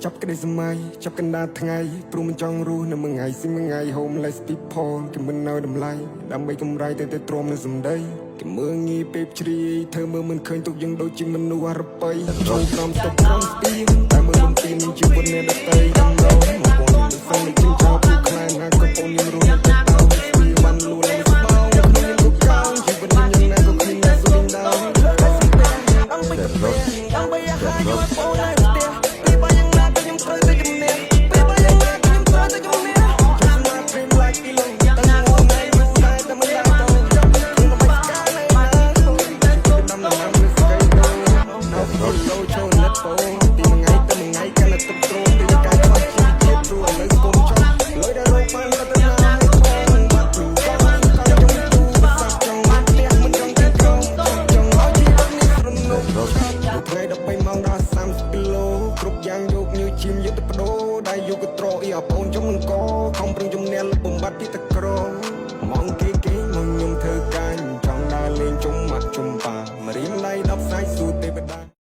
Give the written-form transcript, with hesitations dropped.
ចាប់ក្តីសម័យចាប់កណ្ដាលថ្ងៃព្រោះមិនចង់រស់នៅមួយថ្ងៃស៊ីមួយថ្ងៃ homeless people គេមិននៅតម្លៃដើម្បីកម្រៃតែទ្រាំនឹងសម្ដីគេមើងងាយពេលជ្រាយធ្វើមើលមិនឃើញទុកយើងដូចជាមនុស្សអរប៉ៃចូលក្រំស្ទប់ក្រំស្ទៀងតែមើលបំពេញនឹងជីវិតអ្នកដទៃដំណោមកបងមិនសឹងនឹងជិះចោលព្រោះខ្លាំងណាស់ក៏បងយើងរស់នៅទៅវាបានលួនស្បោខ្ញុំក៏កោងជីវិតយើងណាក៏គ្មានអ្នកសុំដល់អង្គបីអង្គបីអាហារយកបងនៅផ្ទះពេលបើយ៉ាងណាក៏ខ្ញុំត្រូវទៅជំនះពេលបើយ៉ាងណាក៏ខ្ញុំត្រូវទៅជំនះ Just my dream like kilo តែមួយថ្ងៃមួយតែតែមិនដល់ទៅខ្ញុំមិនបាច់ការនៅណាដំណាំមិនស្គីទៅនៅចូលចូលណាត់ពោពីមួយថ្ងៃទៅមួយថ្ងៃកាន់តែទឹកទ្រោមពីការខ្វះជីវជាតិព្រោះឥឡូវកុំចង់លុយដែលរកបានទៅណាឲ្យផងបាត់ព្រោះក៏ខ្ញុំទូប្រសាទចង់ផ្ទះមិនចង់ទៅក្រុងចង់ឲ្យជីវិតនេះរំលងថ្ងៃ13ម៉ោងដល់30គីឡូគ្រប់យ៉ាងយកញើឈាមយកទៅបដូរដៃយកកត្រអ៊ីអបអូនចំនឹងកខំប្រឹងជំនះលុបបំបត្តិពីតក្រម៉ងគេ